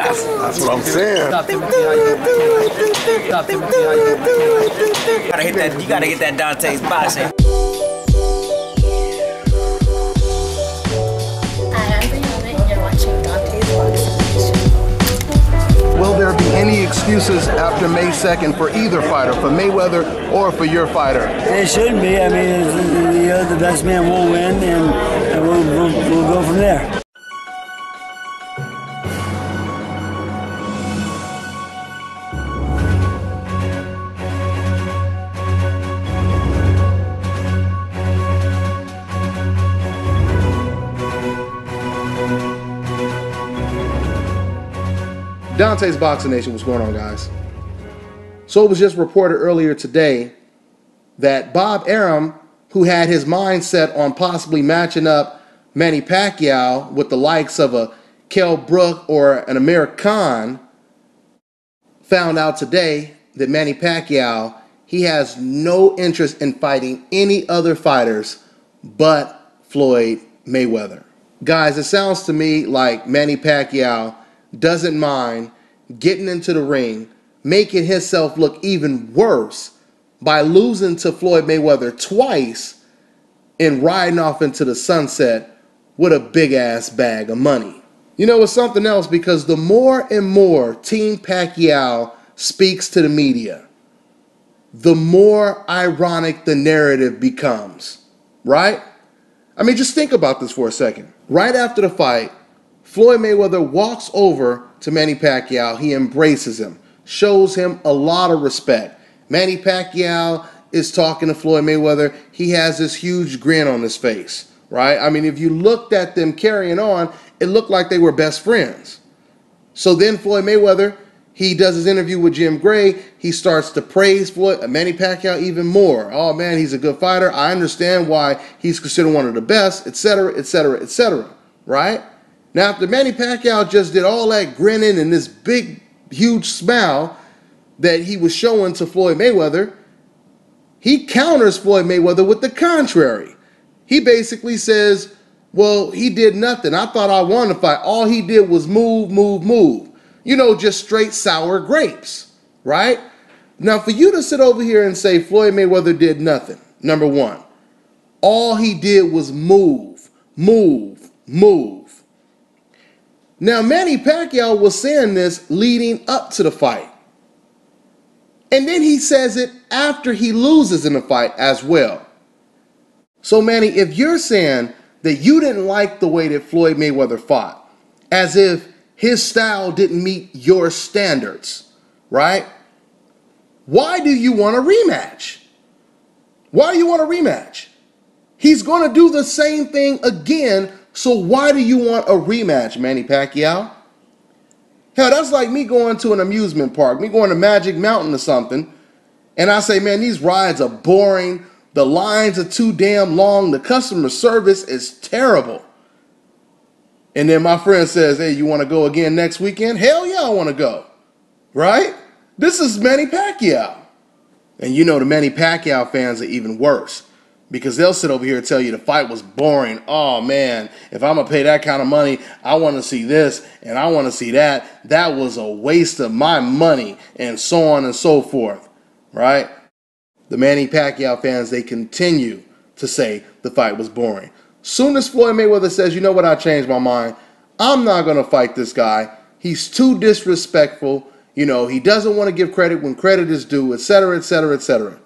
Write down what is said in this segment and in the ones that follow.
That's what I'm saying. You gotta get that Dante's boxing. Will there be any excuses after May 2nd for either fighter, for Mayweather or for your fighter? There shouldn't be. I mean, the best man will win, and we'll go from there. Dante's Boxing Nation, what's going on, guys? So it was just reported earlier today that Bob Arum, who had his mind set on possibly matching up Manny Pacquiao with the likes of a Kell Brook or an Amir Khan, found out today that Manny Pacquiao, he has no interest in fighting any other fighters but Floyd Mayweather. Guys, it sounds to me like Manny Pacquiao doesn't mind getting into the ring, making himself look even worse by losing to Floyd Mayweather twice and riding off into the sunset with a big ass bag of money. You know, it's something else, because the more and more Team Pacquiao speaks to the media, the more ironic the narrative becomes, right? I mean, just think about this for a second. Right after the fight, Floyd Mayweather walks over to Manny Pacquiao. He embraces him, shows him a lot of respect. Manny Pacquiao is talking to Floyd Mayweather. He has this huge grin on his face, right? I mean, if you looked at them carrying on, it looked like they were best friends. So then Floyd Mayweather, he does his interview with Jim Gray. He starts to praise Manny Pacquiao even more. Oh man, he's a good fighter. I understand why he's considered one of the best, etc., etc., etc., right? Now, after Manny Pacquiao just did all that grinning and this big, huge smile that he was showing to Floyd Mayweather, he counters Floyd Mayweather with the contrary. He basically says, well, he did nothing. I thought I won the fight. All he did was move, move, move. You know, just straight sour grapes, right? Now, for you to sit over here and say Floyd Mayweather did nothing, number one, all he did was move, move, move. Now, Manny Pacquiao was saying this leading up to the fight. And then he says it after he loses in the fight as well. So, Manny, if you're saying that you didn't like the way that Floyd Mayweather fought, as if his style didn't meet your standards, right? Why do you want a rematch? Why do you want a rematch? He's going to do the same thing again. So why do you want a rematch, Manny Pacquiao? Hell, that's like me going to an amusement park, me going to Magic Mountain or something, and I say, man, these rides are boring, the lines are too damn long, the customer service is terrible. And then my friend says, hey, you want to go again next weekend? Hell yeah, I want to go, right? This is Manny Pacquiao. And you know the Manny Pacquiao fans are even worse, because they'll sit over here and tell you the fight was boring. Oh, man, if I'm going to pay that kind of money, I want to see this and I want to see that. That was a waste of my money, and so on and so forth, right? The Manny Pacquiao fans, they continue to say the fight was boring. Soon as Floyd Mayweather says, you know what, I changed my mind. I'm not going to fight this guy. He's too disrespectful. You know, he doesn't want to give credit when credit is due, etc., etc., etc.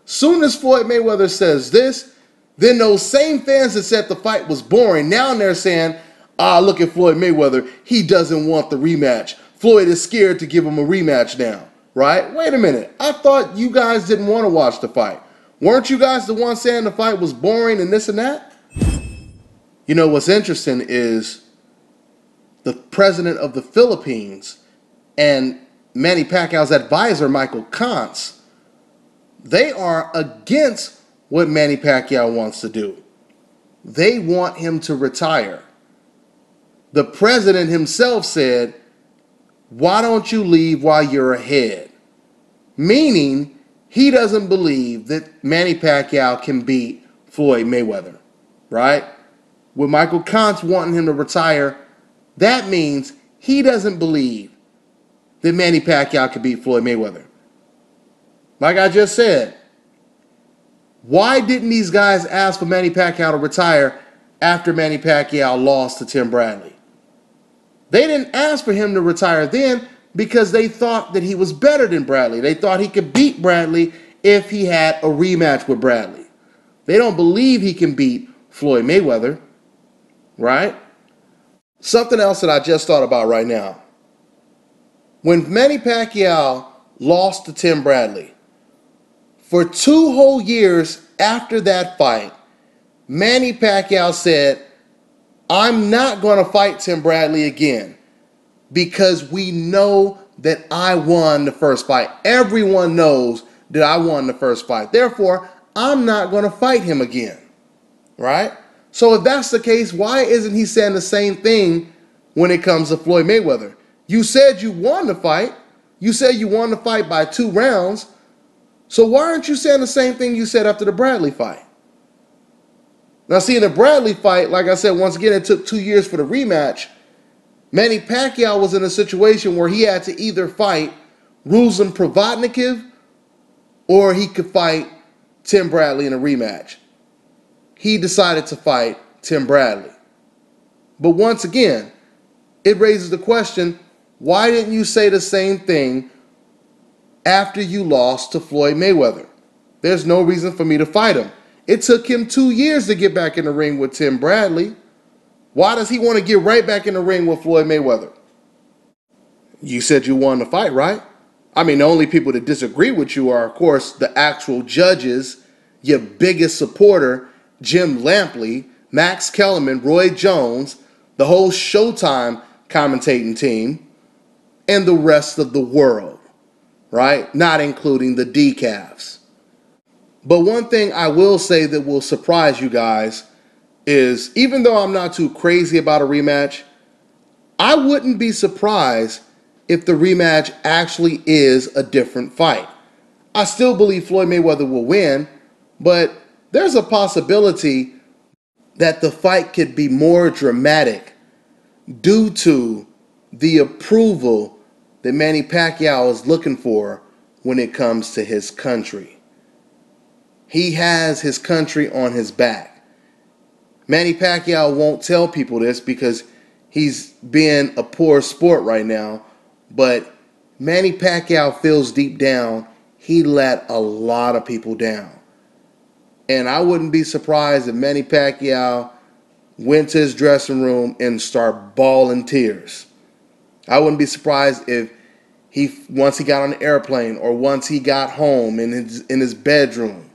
Soon as Floyd Mayweather says this, then those same fans that said the fight was boring, now they're saying, look at Floyd Mayweather. He doesn't want the rematch. Floyd is scared to give him a rematch now, right? Wait a minute. I thought you guys didn't want to watch the fight. Weren't you guys the ones saying the fight was boring and this and that? You know, what's interesting is the president of the Philippines and Manny Pacquiao's advisor, Michael Konzc, they are against what Manny Pacquiao wants to do. They want him to retire. The president himself said, why don't you leave while you're ahead? Meaning, he doesn't believe that Manny Pacquiao can beat Floyd Mayweather, right? With Michael Konzc wanting him to retire, that means he doesn't believe that Manny Pacquiao could beat Floyd Mayweather. Like I just said, why didn't these guys ask for Manny Pacquiao to retire after Manny Pacquiao lost to Tim Bradley? They didn't ask for him to retire then because they thought that he was better than Bradley. They thought he could beat Bradley if he had a rematch with Bradley. They don't believe he can beat Floyd Mayweather, right? Something else that I just thought about right now. When Manny Pacquiao lost to Tim Bradley, for 2 whole years after that fight, Manny Pacquiao said, I'm not going to fight Tim Bradley again because we know that I won the first fight. Everyone knows that I won the first fight. Therefore, I'm not going to fight him again, right? So if that's the case, why isn't he saying the same thing when it comes to Floyd Mayweather? You said you won the fight. You said you won the fight by 2 rounds. So why aren't you saying the same thing you said after the Bradley fight? Now, see, in the Bradley fight, like I said, once again, it took 2 years for the rematch. Manny Pacquiao was in a situation where he had to either fight Ruslan Provodnikov or he could fight Tim Bradley in a rematch. He decided to fight Tim Bradley. But once again, it raises the question, why didn't you say the same thing after you lost to Floyd Mayweather? There's no reason for me to fight him. It took him 2 years to get back in the ring with Tim Bradley. Why does he want to get right back in the ring with Floyd Mayweather? You said you won the fight, right? I mean, the only people that disagree with you are, of course, the actual judges, your biggest supporter, Jim Lampley, Max Kellerman, Roy Jones, the whole Showtime commentating team, and the rest of the world, right? Not including the decafs. But one thing I will say that will surprise you guys is, even though I'm not too crazy about a rematch, I wouldn't be surprised if the rematch actually is a different fight. I still believe Floyd Mayweather will win, but there's a possibility that the fight could be more dramatic due to the approval that Manny Pacquiao is looking for when it comes to his country. He has his country on his back. Manny Pacquiao won't tell people this because he's being a poor sport right now, but Manny Pacquiao feels deep down he let a lot of people down. And I wouldn't be surprised if Manny Pacquiao went to his dressing room and started bawling tears. I wouldn't be surprised if once he got on the airplane or once he got home in his bedroom,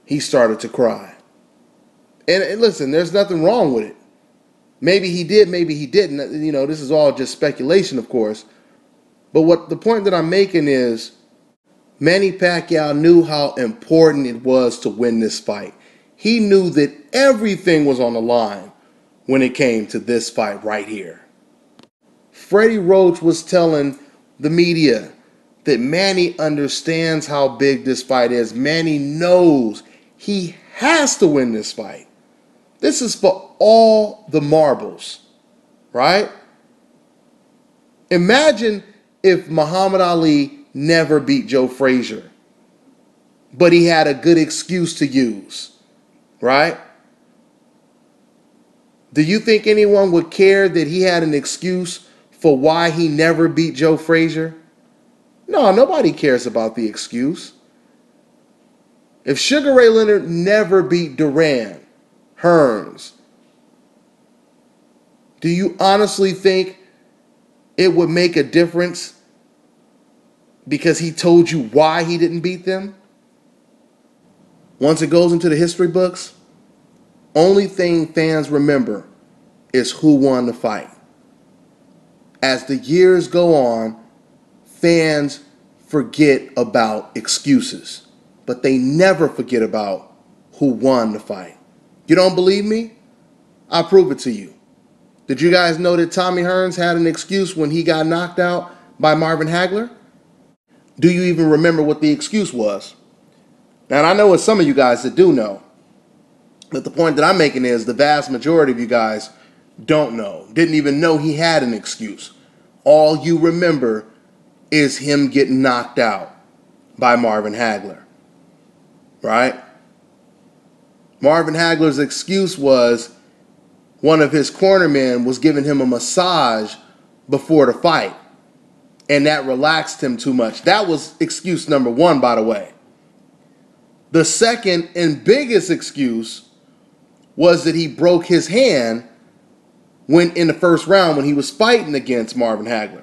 he started to cry. And listen, there's nothing wrong with it. Maybe he did, maybe he didn't. You know, this is all just speculation, of course. But what the point that I'm making is, Manny Pacquiao knew how important it was to win this fight. He knew that everything was on the line when it came to this fight right here. Freddie Roach was telling the media that Manny understands how big this fight is. Manny knows he has to win this fight. This is for all the marbles, right? Imagine if Muhammad Ali never beat Joe Frazier, but he had a good excuse to use, right? Do you think anyone would care that he had an excuse for why he never beat Joe Frazier? No, nobody cares about the excuse. If Sugar Ray Leonard never beat Duran, Hearns, do you honestly think it would make a difference because he told you why he didn't beat them? Once it goes into the history books, only thing fans remember is who won the fight. As the years go on, fans forget about excuses, but they never forget about who won the fight. You don't believe me? I'll prove it to you. Did you guys know that Tommy Hearns had an excuse when he got knocked out by Marvin Hagler? Do you even remember what the excuse was? Now, I know it's some of you guys that do know, but the point that I'm making is the vast majority of you guys don't know, didn't even know he had an excuse. All you remember is him getting knocked out by Marvin Hagler, right? Marvin Hagler's excuse was one of his cornermen was giving him a massage before the fight, and that relaxed him too much. That was excuse number one, by the way. The second and biggest excuse was that he broke his hand when in the first round when he was fighting against Marvin Hagler.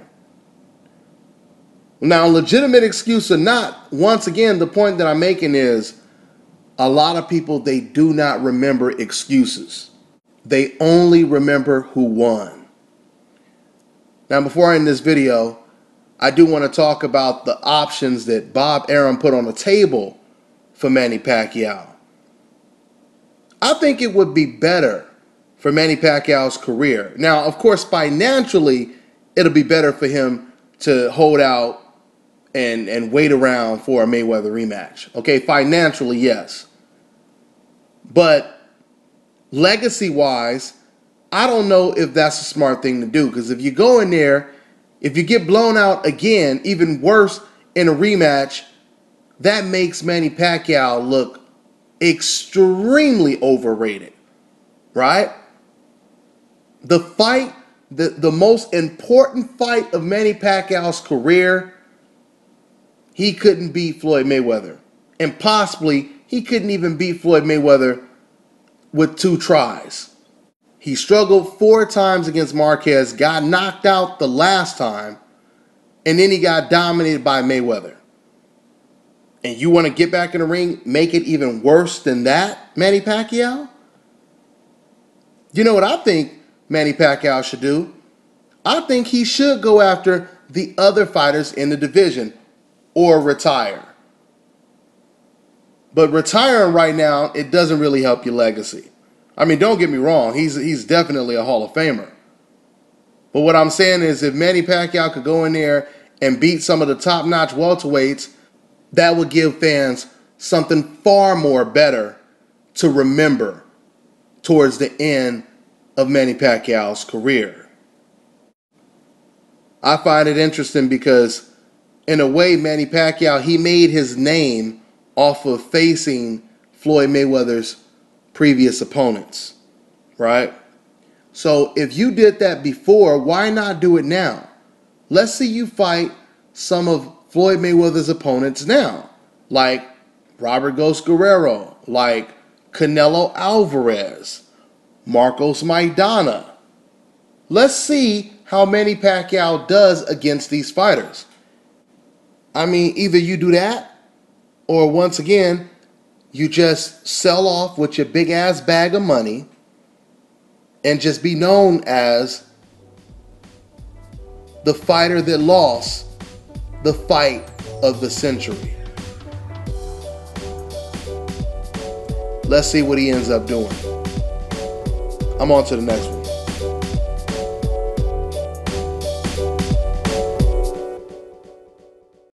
Now, legitimate excuse or not, once again, the point that I'm making is a lot of people, they do not remember excuses. They only remember who won. Now, before I end this video, I do want to talk about the options that Bob Arum put on the table for Manny Pacquiao. I think it would be better for Manny Pacquiao's career. Now, of course, financially, it'll be better for him to hold out and wait around for a Mayweather rematch. Okay, financially, yes. But legacy-wise, I don't know if that's a smart thing to do, because if you go in there, if you get blown out again, even worse in a rematch, that makes Manny Pacquiao look extremely overrated, right? The fight, the most important fight of Manny Pacquiao's career, he couldn't beat Floyd Mayweather. And possibly, he couldn't even beat Floyd Mayweather with 2 tries. He struggled 4 times against Marquez, got knocked out the last time, and then he got dominated by Mayweather. And you want to get back in the ring, make it even worse than that, Manny Pacquiao? You know what I think Manny Pacquiao should do? I think he should go after the other fighters in the division or retire. But retiring right now, it doesn't really help your legacy. I mean, don't get me wrong, he's definitely a Hall of Famer. But what I'm saying is, if Manny Pacquiao could go in there and beat some of the top-notch welterweights, that would give fans something far more better to remember towards the end of Manny Pacquiao's career. I find it interesting because, in a way, Manny Pacquiao, he made his name off of facing Floyd Mayweather's previous opponents, right? So if you did that before, why not do it now? Let's see you fight some of Floyd Mayweather's opponents now, like Robert Ghost Guerrero, like Canelo Alvarez, Marcos Maidana. Let's see how Manny Pacquiao does against these fighters. I mean, either you do that, or once again, you just sell off with your big ass bag of money and just be known as the fighter that lost the fight of the century. Let's see what he ends up doing. I'm on to the next one.